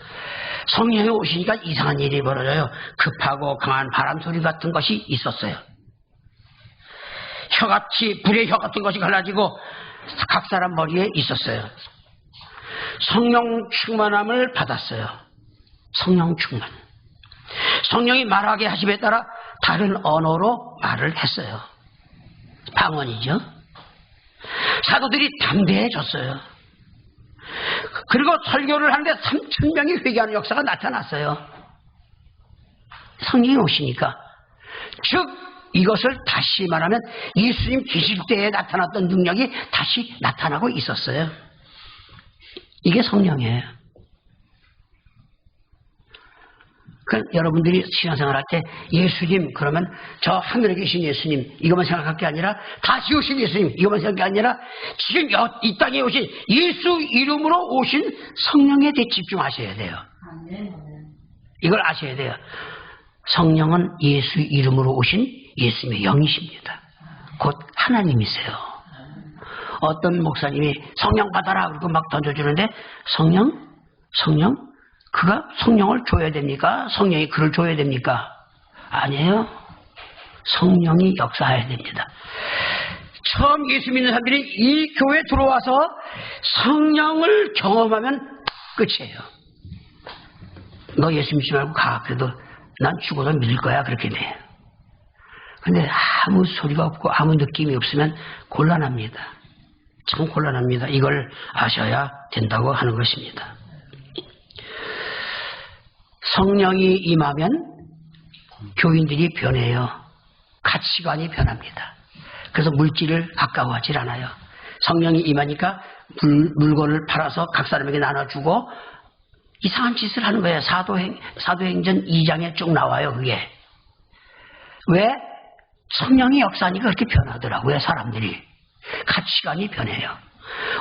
성령이 오시니까 이상한 일이 벌어져요. 급하고 강한 바람 소리 같은 것이 있었어요. 혀같이 불의 혀 같은 것이 갈라지고 각 사람 머리에 있었어요. 성령 충만함을 받았어요. 성령 충만. 성령이 말하게 하심에 따라 다른 언어로 말을 했어요. 방언이죠. 사도들이 담대해졌어요. 그리고 설교를 하는데 3,000명이 회개하는 역사가 나타났어요. 성령이 오시니까. 즉 이것을 다시 말하면 예수님 계실 때에 나타났던 능력이 다시 나타나고 있었어요. 이게 성령이에요. 여러분들이 신앙생활 할 때 예수님 그러면 저 하늘에 계신 예수님 이것만 생각할 게 아니라 다시 오신 예수님 이것만 생각할 게 아니라 지금 이 땅에 오신 예수 이름으로 오신 성령에 대해 집중하셔야 돼요. 이걸 아셔야 돼요. 성령은 예수 이름으로 오신 예수님의 영이십니다. 곧 하나님이세요. 어떤 목사님이 성령 받아라 그러고 막 던져주는데 성령? 그가 성령을 줘야 됩니까? 성령이 그를 줘야 됩니까? 아니에요. 성령이 역사해야 됩니다. 처음 예수 믿는 사람들이 이 교회에 들어와서 성령을 경험하면 끝이에요. 너 예수 믿지 말고 가. 그래도 난 죽어도 믿을 거야. 그렇게 돼. 근데 아무 소리가 없고 아무 느낌이 없으면 곤란합니다. 참 곤란합니다. 이걸 아셔야 된다고 하는 것입니다. 성령이 임하면 교인들이 변해요. 가치관이 변합니다. 그래서 물질을 아까워하지 않아요. 성령이 임하니까 물건을 팔아서 각 사람에게 나눠주고 이상한 짓을 하는 거예요. 사도행전 2장에 쭉 나와요. 그게. 왜? 성령이 역사하니까 그렇게 변하더라고요. 사람들이. 가치관이 변해요.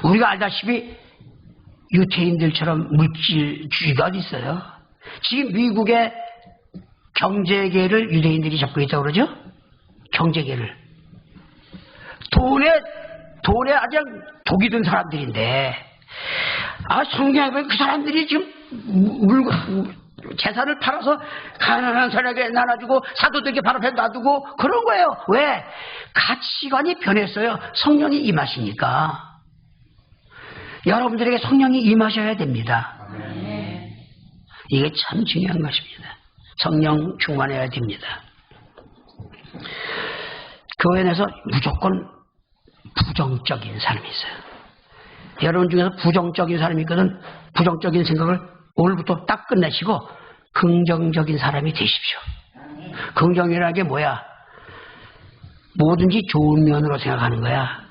우리가 알다시피 유태인들처럼 물질주의가 어디 있어요? 지금 미국의 경제계를 유대인들이 잡고 있다고 그러죠? 경제계를. 돈에 아주 독이 든 사람들인데, 성경에 보면 그 사람들이 지금 재산을 팔아서 가난한 사람에게 나눠주고 사도들에게 바로 앞에 놔두고 그런 거예요. 왜? 가치관이 변했어요. 성령이 임하시니까. 여러분들에게 성령이 임하셔야 됩니다. 이게 참 중요한 것입니다. 성령 충만해야 됩니다. 교회 내에서 무조건 부정적인 사람이 있어요. 여러분 중에서 부정적인 사람이 있거든. 부정적인 생각을 오늘부터 딱 끝내시고 긍정적인 사람이 되십시오. 긍정이라는 게 뭐야? 뭐든지 좋은 면으로 생각하는 거야.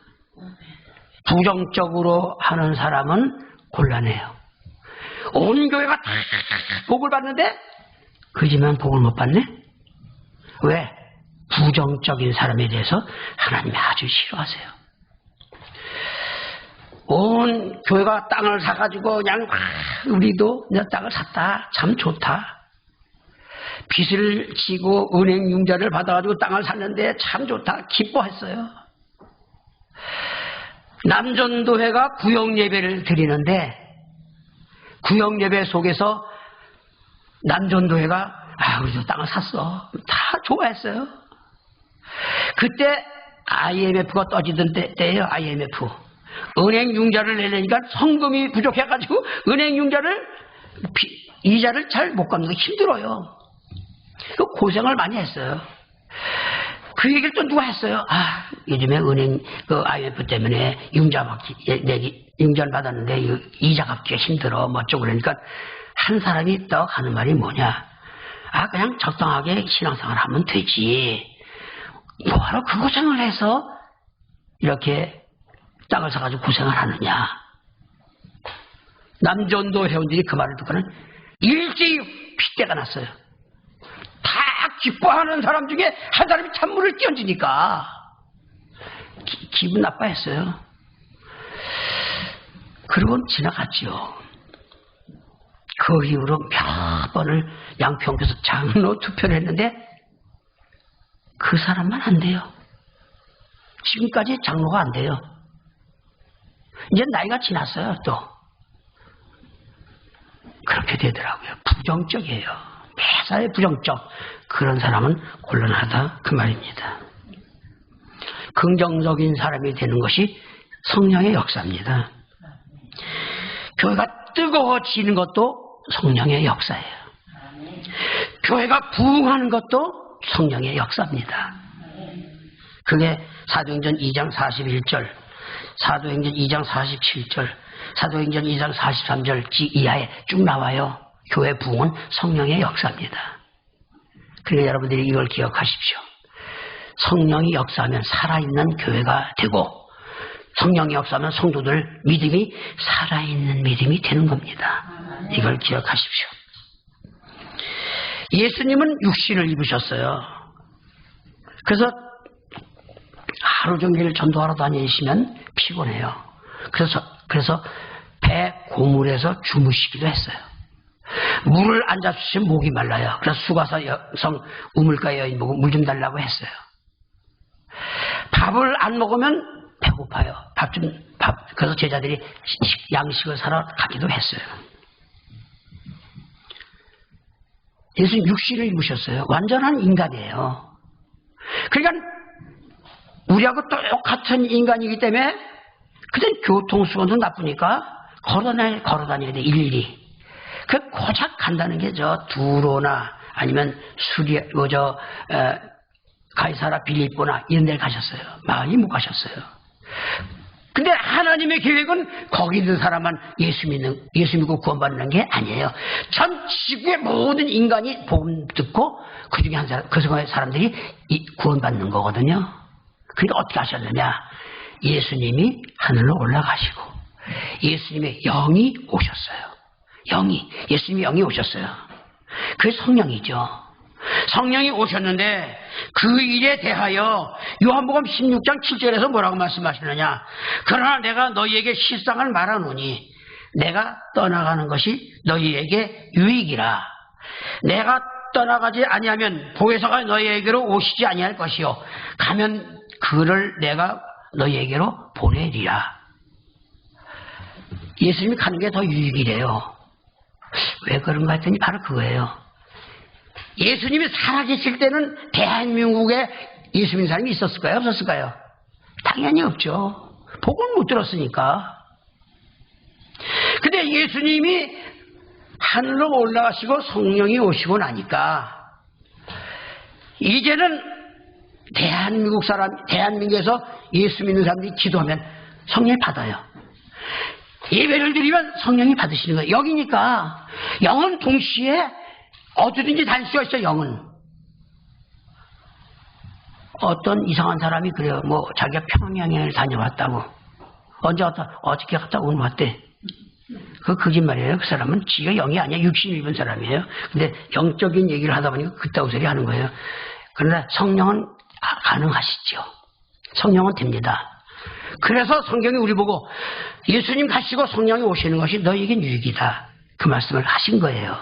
부정적으로 하는 사람은 곤란해요. 온 교회가 다 복을 받는데 그지만 복을 못 받네? 왜? 부정적인 사람에 대해서 하나님이 아주 싫어하세요. 온 교회가 땅을 사가지고 그냥 우리도 내 땅을 샀다. 참 좋다. 빚을 지고 은행 융자를 받아가지고 땅을 샀는데 참 좋다. 기뻐했어요. 남전도회가 구역예배를 드리는데 구역예배 속에서 남전도회가 우리도 땅을 샀어. 다 좋아했어요. 그때 IMF가 떠지던 때예요. IMF. 은행 융자를 내려니까 성금이 부족해가지고 은행 융자를 이자를 잘 못 갚는 게 힘들어요. 고생을 많이 했어요. 그 얘기를 또 누가 했어요? 아, 요즘에 은행 그 IMF 때문에 융자를 받았는데 이자 갚기가 힘들어 뭐 어쩌고 그러니까 한 사람이 딱 하는 말이 뭐냐? 아, 그냥 적당하게 신앙생활 하면 되지. 뭐하러 그 고생을 해서 이렇게 땅을 사가지고 고생을 하느냐? 남전도 회원들이 그 말을 듣고는 일제히 핏대가 났어요. 다 기뻐하는 사람 중에 한 사람이 찬물을 끼얹으니까 기분 나빠했어요. 그리고 지나갔죠. 그 이후로 몇 번을 양평교에서 장로 투표를 했는데 그 사람만 안 돼요. 지금까지 장로가 안 돼요. 이제 나이가 지났어요. 또 그렇게 되더라고요. 부정적이에요. 매사에 부정적. 그런 사람은 곤란하다 그 말입니다. 긍정적인 사람이 되는 것이 성령의 역사입니다. 교회가 뜨거워지는 것도 성령의 역사예요. 교회가 부흥하는 것도 성령의 역사입니다. 그게 사도행전 2장 41절, 사도행전 2장 47절, 사도행전 2장 43절 이하에 쭉 나와요. 교회 부흥은 성령의 역사입니다. 그러니까 여러분들이 이걸 기억하십시오. 성령이 역사하면 살아있는 교회가 되고 성령이 역사하면 성도들 믿음이 살아있는 믿음이 되는 겁니다. 이걸 기억하십시오. 예수님은 육신을 입으셨어요. 그래서 하루 종일 전도하러 다니시면 피곤해요. 그래서 배 고물에서 주무시기도 했어요. 물을 안 잡수시면 목이 말라요. 그래서 수가사 여성 우물가 여인 보고 물 좀 달라고 했어요. 밥을 안 먹으면 배고파요. 그래서 제자들이 양식을 사러 가기도 했어요. 예수님 육신을 입으셨어요. 완전한 인간이에요. 그러니까 우리하고 똑같은 인간이기 때문에 그땐 교통수단도 나쁘니까 걸어다녀야 돼. 일일이. 고작 간다는 게 두로나 아니면 가이사라 빌립보나 이런 데를 가셨어요. 많이 못 가셨어요. 근데 하나님의 계획은 거기 있는 사람만 예수 믿고 구원받는 게 아니에요. 전 지구의 모든 인간이 복음 듣고 그 중에 한 사람, 그 중에 사람들이 구원받는 거거든요. 그러니까 어떻게 하셨느냐? 예수님이 하늘로 올라가시고 예수님의 영이 오셨어요. 예수님의 영이 오셨어요. 그게 성령이죠. 성령이 오셨는데 그 일에 대하여 요한복음 16장 7절에서 뭐라고 말씀하시느냐? 그러나 내가 너희에게 실상을 말하노니 내가 떠나가는 것이 너희에게 유익이라. 내가 떠나가지 아니하면 보혜사가 너희에게로 오시지 아니할 것이요 가면 그를 내가 너희에게로 보내리라. 예수님이 가는 게 더 유익이래요. 왜 그런가 했더니 바로 그거예요. 예수님이 살아계실 때는 대한민국에 예수 믿는 사람이 있었을까요? 없었을까요? 당연히 없죠. 복을 못 들었으니까. 근데 예수님이 하늘로 올라가시고 성령이 오시고 나니까 이제는 대한민국에서 예수 믿는 사람들이 기도하면 성령이 받아요. 예배를 드리면 성령이 받으시는 거예요. 여기니까 영은 동시에 어디든지 다닐 수가 있어요. 영은. 어떤 이상한 사람이 그래요. 자기가 평양을 다녀왔다고. 언제 갔다? 어저께 갔다 오늘 왔대. 그 거짓말이에요. 그 사람은 지가 영이 아니야. 육신을 입은 사람이에요. 근데 영적인 얘기를 하다 보니까 그따구 소리 하는 거예요. 그러나 성령은 가능하시죠. 성령은 됩니다. 그래서 성경이 우리 보고 예수님 가시고 성령이 오시는 것이 너희에겐 유익이다. 그 말씀을 하신 거예요.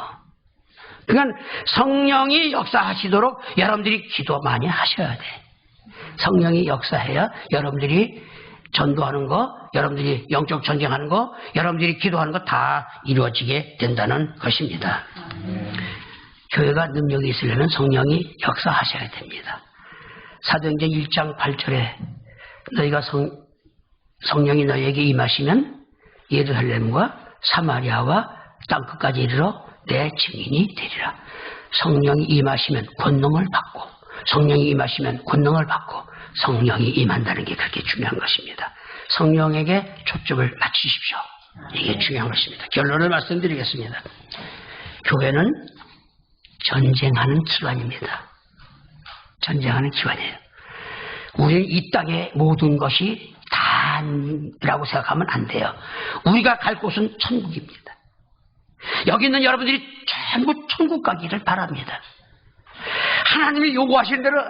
그러니까 성령이 역사하시도록 여러분들이 기도 많이 하셔야 돼. 성령이 역사해야 여러분들이 전도하는 거, 여러분들이 영적 전쟁하는 거, 여러분들이 기도하는 거 다 이루어지게 된다는 것입니다. 교회가 능력이 있으려면 성령이 역사하셔야 됩니다. 사도행전 1장 8절에 너희가 성령이 너희에게 임하시면 예루살렘과 사마리아와 땅끝까지 이르러 내 증인이 되리라. 성령이 임하시면 권능을 받고 성령이 임하시면 권능을 받고 성령이 임한다는 게 그렇게 중요한 것입니다. 성령에게 초점을 맞추십시오. 이게 중요한 것입니다. 결론을 말씀드리겠습니다. 교회는 전쟁하는 기관입니다. 전쟁하는 기관이에요. 우리는 이 땅의 모든 것이 다라고 생각하면 안 돼요. 우리가 갈 곳은 천국입니다. 여기 있는 여러분들이 전부 천국 가기를 바랍니다. 하나님이 요구하시는 대로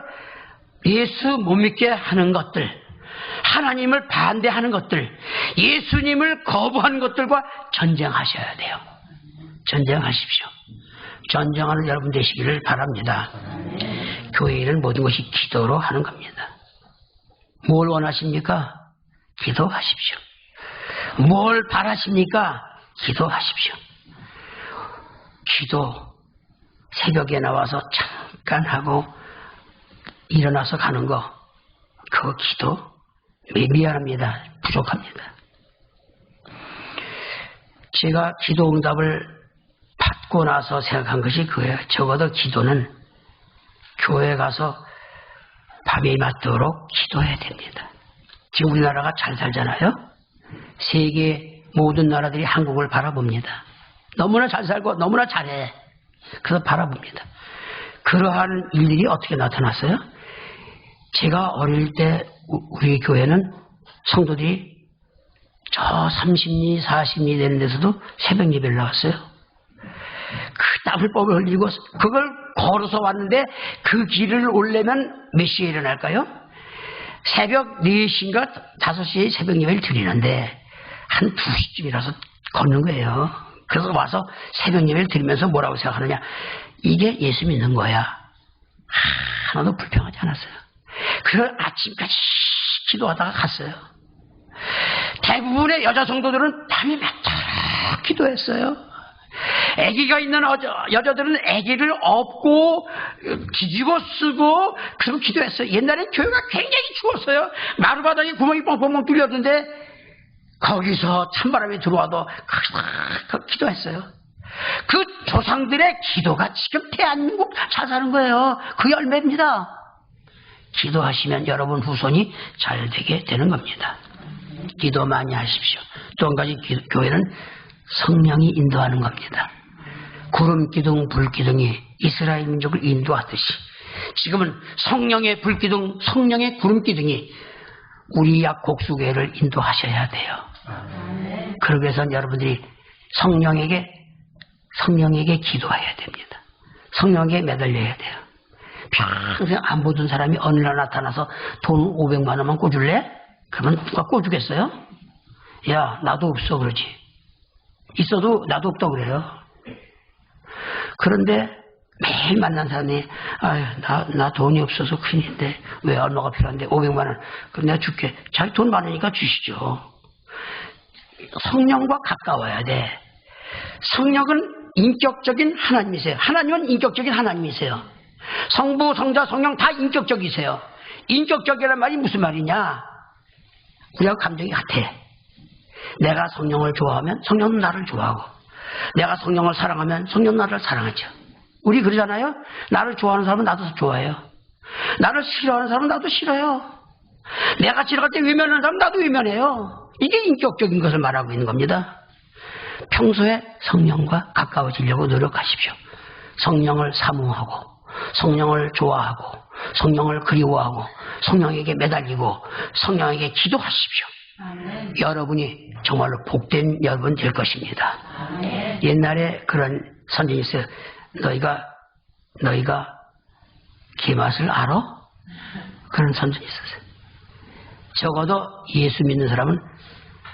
예수 못 믿게 하는 것들, 하나님을 반대하는 것들, 예수님을 거부하는 것들과 전쟁하셔야 돼요. 전쟁하십시오. 전쟁하는 여러분 되시기를 바랍니다. 교회 일은 모든 것이 기도로 하는 겁니다. 뭘 원하십니까? 기도하십시오. 뭘 바라십니까? 기도하십시오. 기도 새벽에 나와서 잠깐 하고 일어나서 가는 거, 그거 기도 미안합니다. 부족합니다. 제가 기도 응답을 받고 나서 생각한 것이 그거예요. 적어도 기도는 교회에 가서 밤이 맞도록 기도해야 됩니다. 지금 우리나라가 잘 살잖아요. 세계 모든 나라들이 한국을 바라봅니다. 너무나 잘 살고 너무나 잘해. 그래서 바라봅니다. 그러한 일들이 어떻게 나타났어요? 제가 어릴 때 우리 교회는 성도들이 저 30리 40리 되는 데서도 새벽 예배를 나왔어요. 그 땀을 뻘뻘 흘리고 그걸 걸어서 왔는데 그 길을 오려면 몇 시에 일어날까요? 새벽 4시인가 5시에 새벽 예배를 드리는데 한 2시쯤이라서 걷는 거예요. 그래서 와서 새벽 예배를 드리면서 뭐라고 생각하느냐, 이게 예수 믿는 거야. 하나도 불평하지 않았어요. 그걸 아침까지 기도하다가 갔어요. 대부분의 여자 성도들은 밤이 맺도록 기도했어요. 아기가 있는 여자들은 아기를 업고 뒤집어 쓰고 그리고 기도했어요. 옛날에 교회가 굉장히 추웠어요. 마루바닥에 구멍이 뻥뻥뻥 뚫렸는데 거기서 찬바람이 들어와도 기도했어요. 그 조상들의 기도가 지금 대한민국 잘 사는 거예요. 그 열매입니다. 기도하시면 여러분 후손이 잘 되게 되는 겁니다. 기도 많이 하십시오. 또 한 가지 교회는 성령이 인도하는 겁니다. 구름기둥 불기둥이 이스라엘 민족을 인도하듯이 지금은 성령의 불기둥, 성령의 구름기둥이 우리 약곡수교회를 인도하셔야 돼요. 그러기 위해서는 여러분들이 성령에게 기도해야 됩니다. 성령에게 매달려야 돼요. 평생 안 보던 사람이 어느 날 나타나서 돈 500만 원만 꿔줄래? 그러면 누가 꿔주겠어요? 야, 나도 없어 그러지. 있어도 나도 없다고 그래요. 그런데 매일 만난 사람이 나 돈이 없어서 큰일인데 왜 얼마가 필요한데 500만 원 그럼 내가 줄게. 자기 돈 많으니까 주시죠. 성령과 가까워야 돼. 성령은 인격적인 하나님이세요. 하나님은 인격적인 하나님이세요. 성부, 성자, 성령 다 인격적이세요. 인격적이라는 말이 무슨 말이냐? 우리하고 감정이 같아. 내가 성령을 좋아하면 성령은 나를 좋아하고, 내가 성령을 사랑하면 성령은 나를 사랑하죠. 우리 그러잖아요. 나를 좋아하는 사람은 나도 좋아해요. 나를 싫어하는 사람은 나도 싫어요. 내가 지나갈 때 외면하는 사람은 나도 외면해요. 이게 인격적인 것을 말하고 있는 겁니다. 평소에 성령과 가까워지려고 노력하십시오. 성령을 사모하고, 성령을 좋아하고, 성령을 그리워하고, 성령에게 매달리고, 성령에게 기도하십시오. 아멘. 여러분이 정말로 복된 여러분 될 것입니다. 아멘. 옛날에 그런 선생님이 있어요. 너희가 개맛을 알아? 그런 선생님이 있었어요. 적어도 예수 믿는 사람은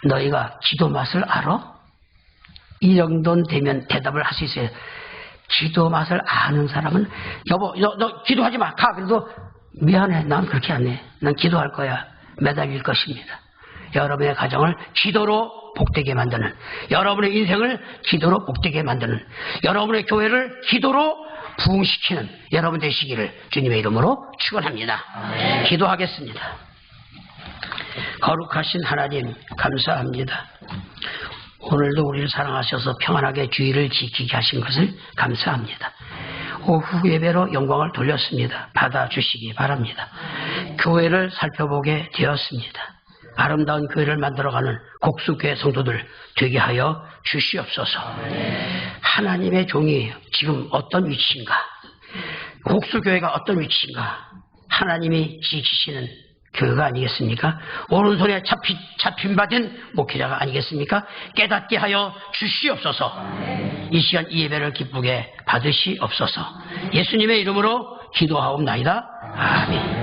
너희가 기도 맛을 알아? 이 정도는 되면 대답을 할 수 있어요. 기도 맛을 아는 사람은 여보 너 기도하지 마. 가. 그래도 미안해. 난 그렇게 안 해. 난 기도할 거야. 매달릴 것입니다. 여러분의 가정을 기도로 복되게 만드는, 여러분의 인생을 기도로 복되게 만드는, 여러분의 교회를 기도로 부흥시키는 여러분 되시기를 주님의 이름으로 축원합니다. 기도하겠습니다. 거룩하신 하나님 감사합니다. 오늘도 우리를 사랑하셔서 평안하게 주의를 지키게 하신 것을 감사합니다. 오후 예배로 영광을 돌렸습니다. 받아주시기 바랍니다. 교회를 살펴보게 되었습니다. 아름다운 교회를 만들어가는 곡수교회 성도들 되게 하여 주시옵소서. 하나님의 종이 지금 어떤 위치인가? 곡수교회가 어떤 위치인가? 하나님이 지키시는 교회가 아니겠습니까? 오른손에 잡힌받은 목회자가 아니겠습니까? 깨닫게 하여 주시옵소서. 이 시간 이 예배를 기쁘게 받으시옵소서. 예수님의 이름으로 기도하옵나이다. 아멘.